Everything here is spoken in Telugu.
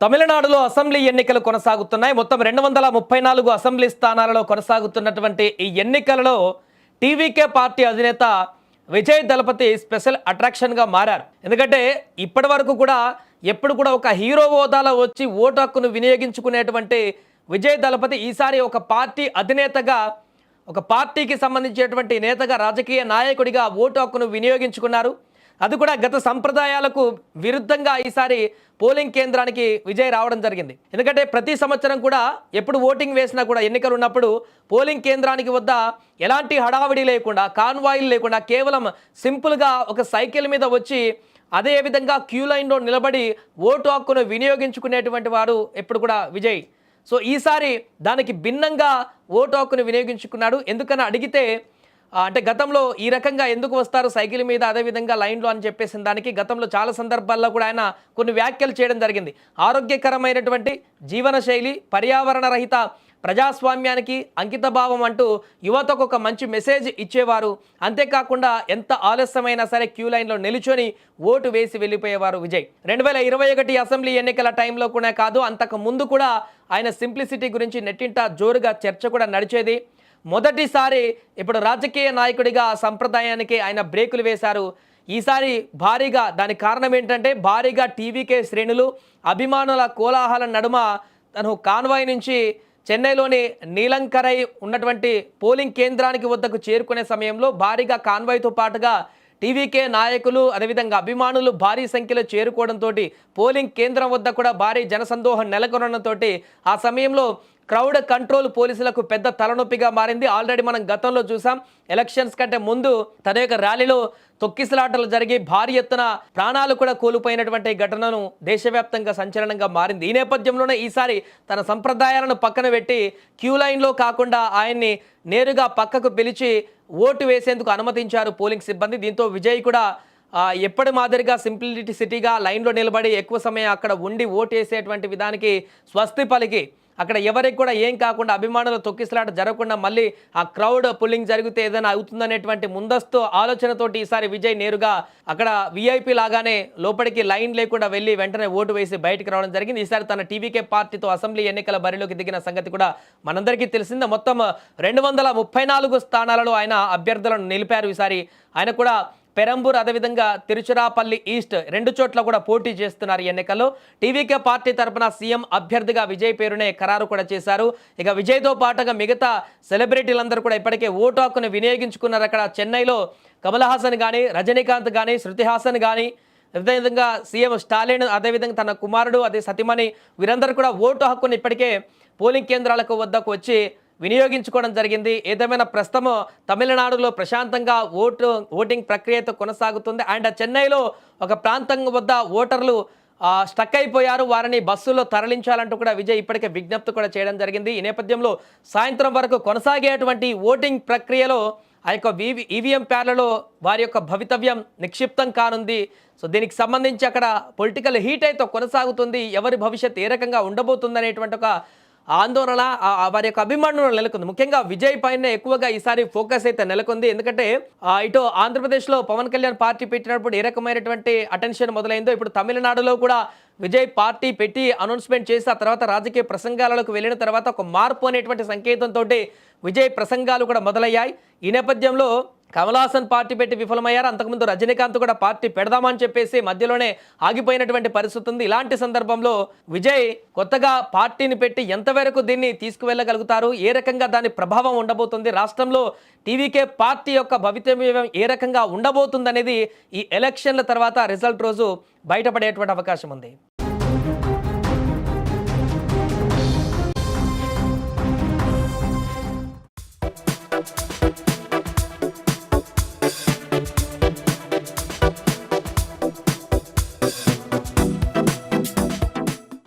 తమిళనాడులో అసెంబ్లీ ఎన్నికలు కొనసాగుతున్నాయి. మొత్తం 234 అసెంబ్లీ స్థానాలలో కొనసాగుతున్నటువంటి ఈ ఎన్నికలలో టీవీకే పార్టీ అధినేత విజయ్ దళపతి స్పెషల్ అట్రాక్షన్గా మారారు. ఎందుకంటే ఇప్పటి వరకు కూడా ఎప్పుడు కూడా ఒక హీరో హోదాలో వచ్చి ఓటు హక్కును వినియోగించుకునేటువంటి విజయ్ దళపతి ఈసారి ఒక పార్టీ అధినేతగా, ఒక పార్టీకి సంబంధించినటువంటి నేతగా, రాజకీయ నాయకుడిగా ఓటు హక్కును వినియోగించుకున్నారు. అది కూడా గత సంప్రదాయాలకు విరుద్ధంగా ఈసారి పోలింగ్ కేంద్రానికి విజయ్ రావడం జరిగింది. ఎందుకంటే ప్రతి సంవత్సరం కూడా ఎప్పుడు ఓటింగ్ వేసినా కూడా ఎన్నికలు ఉన్నప్పుడు పోలింగ్ కేంద్రానికి వద్ద ఎలాంటి హడావిడి లేకుండా, కాన్వాయిలు లేకుండా కేవలం సింపుల్గా ఒక సైకిల్ మీద వచ్చి అదే విధంగా క్యూ లైన్లో నిలబడి ఓటు హక్కును వినియోగించుకునేటువంటి వాడు ఎప్పుడు కూడా విజయ్. సో ఈసారి దానికి భిన్నంగా ఓటు హక్కును వినియోగించుకున్నాడు. ఎందుకని అడిగితే అంటే గతంలో ఈ రకంగా ఎందుకు వస్తారు సైకిల్ మీద అదేవిధంగా లైన్లో అని చెప్పేసిన దానికి గతంలో చాలా సందర్భాల్లో కూడా ఆయన కొన్ని వ్యాఖ్యలు చేయడం జరిగింది. ఆరోగ్యకరమైనటువంటి జీవనశైలి, పర్యావరణ రహిత ప్రజాస్వామ్యానికి అంకితభావం అంటూ యువతకు ఒక మంచి మెసేజ్ ఇచ్చేవారు. అంతేకాకుండా ఎంత ఆలస్యమైనా సరే క్యూ లైన్లో నిలుచొని ఓటు వేసి వెళ్ళిపోయేవారు విజయ్. 2021 అసెంబ్లీ ఎన్నికల టైంలో కూడా కాదు, అంతకు ముందు కూడా ఆయన సింప్లిసిటీ గురించి నెట్టింట జోరుగా చర్చ కూడా నడిచేది. మొదటిసారి ఇప్పుడు రాజకీయ నాయకుడిగా ఆ సంప్రదాయానికి ఆయన బ్రేకులు వేశారు. ఈసారి భారీగా, దానికి కారణం ఏంటంటే భారీగా టీవీకే శ్రేణులు, అభిమానుల కోలాహల నడుమ తను కాన్వాయ్ నుంచి చెన్నైలోని నీలంకరై ఉన్నటువంటి పోలింగ్ కేంద్రానికి వద్దకు చేరుకునే సమయంలో భారీగా కాన్వాయ్తో పాటుగా టీవీకే నాయకులు అదేవిధంగా అభిమానులు భారీ సంఖ్యలో చేరుకోవడంతో పోలింగ్ కేంద్రం వద్ద కూడా భారీ జనసందోహం నెలకొనడంతో ఆ సమయంలో క్రౌడ్ కంట్రోల్ పోలీసులకు పెద్ద తలనొప్పిగా మారింది. ఆల్రెడీ మనం గతంలో చూసాం, ఎలక్షన్స్ కంటే ముందు తన యొక్క ర్యాలీలో తొక్కిసలాటలు జరిగి భారీ ఎత్తున ప్రాణాలు కూడా కోల్పోయినటువంటి ఘటనను దేశవ్యాప్తంగా సంచలనంగా మారింది. ఈ నేపథ్యంలోనే ఈసారి తన సంప్రదాయాలను పక్కన పెట్టి క్యూ లైన్లో కాకుండా ఆయన్ని నేరుగా పక్కకు పిలిచి ఓటు వేసేందుకు అనుమతించారు పోలింగ్ సిబ్బంది. దీంతో విజయ్ కూడా ఎప్పటి మాదిరిగా సింప్లిసిటీగా లైన్లో నిలబడి ఎక్కువ సమయం అక్కడ ఉండి ఓటు వేసేటువంటి విధానికి స్వస్తి పలికి అక్కడ ఎవరికి కూడా ఏం కాకుండా అభిమానులు తొక్కిసలాట జరగకుండా మళ్ళీ ఆ క్రౌడ్ పుల్లింగ్ జరిగితే ఏదైనా అవుతుందనేటువంటి ముందస్తు ఆలోచనతోటి ఈసారి విజయ్ నేరుగా అక్కడ విఐపి లాగానే లోపలికి లైన్ లేకుండా వెళ్ళి వెంటనే ఓటు వేసి బయటికి రావడం జరిగింది. ఈసారి తన టీవీకే పార్టీతో అసెంబ్లీ ఎన్నికల బరిలోకి దిగిన సంగతి కూడా మనందరికీ తెలిసిందే. మొత్తం 234 స్థానాలలో ఆయన అభ్యర్థులను నిలిపారు. ఈసారి ఆయన కూడా పెరంబూర్ అదేవిధంగా తిరుచిరాపల్లి ఈస్ట్ 2 చోట్ల కూడా పోటీ చేస్తున్నారు ఈ ఎన్నికల్లో. టీవీకే పార్టీ తరఫున సీఎం అభ్యర్థిగా విజయ్ పేరునే ఖరారు కూడా చేశారు. ఇక విజయ్తో పాటుగా మిగతా సెలబ్రిటీలందరూ కూడా ఇప్పటికే ఓటు హక్కును వినియోగించుకున్నారు. అక్కడ చెన్నైలో కమల్ హాసన్ కానీ, రజనీకాంత్ కానీ, శృతి హాసన్ కానీ, అదేవిధంగా సీఎం స్టాలిన్, అదేవిధంగా తన కుమారుడు, అదే సతీమణి, వీరందరూ కూడా ఓటు హక్కును ఇప్పటికే పోలింగ్ కేంద్రాలకు వద్దకు వచ్చి వినియోగించుకోవడం జరిగింది. ఏదేమైనా ప్రస్తుతం తమిళనాడులో ప్రశాంతంగా ఓటింగ్ ప్రక్రియతో కొనసాగుతుంది. అండ్ చెన్నైలో ఒక ప్రాంతం వద్ద ఓటర్లు స్టక్ అయిపోయారు, వారిని బస్సులో తరలించాలంటూ కూడా విజయ్ ఇప్పటికే విజ్ఞప్తి కూడా చేయడం జరిగింది. ఈ నేపథ్యంలో సాయంత్రం వరకు కొనసాగేటువంటి ఓటింగ్ ప్రక్రియలో ఆ యొక్క ఈవీఎం ప్యాడ్లలో వారి యొక్క భవితవ్యం నిక్షిప్తం కానుంది. సో దీనికి సంబంధించి అక్కడ పొలిటికల్ హీట్ అయితే కొనసాగుతుంది. ఎవరి భవిష్యత్ ఏ రకంగా ఉండబోతుంది అనేటువంటి ఒక ఆందోళన వారి యొక్క అభిమానులు నెలకొంది. ముఖ్యంగా విజయ్ పైన ఎక్కువగా ఈసారి ఫోకస్ అయితే నెలకొంది. ఎందుకంటే ఇటు ఆంధ్రప్రదేశ్లో పవన్ కళ్యాణ్ పార్టీ పెట్టినప్పుడు ఏ రకమైనటువంటి అటెన్షన్ మొదలైందో, ఇప్పుడు తమిళనాడులో కూడా విజయ్ పార్టీ పెట్టి అనౌన్స్మెంట్ చేసి ఆ తర్వాత రాజకీయ ప్రసంగాలకు వెళ్ళిన తర్వాత ఒక మార్పు అనేటువంటి సంకేతంతో విజయ్ ప్రసంగాలు కూడా మొదలయ్యాయి. ఈ నేపథ్యంలో కమల్ హాసన్ పార్టీ పెట్టి విఫలమయ్యారు. అంతకుముందు రజనీకాంత్ కూడా పార్టీ పెడదామని చెప్పేసి మధ్యలోనే ఆగిపోయినటువంటి పరిస్థితి ఉంది. ఇలాంటి సందర్భంలో విజయ్ కొత్తగా పార్టీని పెట్టి ఎంతవరకు దీన్ని తీసుకువెళ్ళగలుగుతారు, ఏ రకంగా దాని ప్రభావం ఉండబోతుంది, రాష్ట్రంలో టీవీకే పార్టీ యొక్క భవితవ్యం ఏ రకంగా ఉండబోతుంది అనేది ఈ ఎలక్షన్ల తర్వాత రిజల్ట్ రోజు బయటపడేటువంటి అవకాశం ఉంది.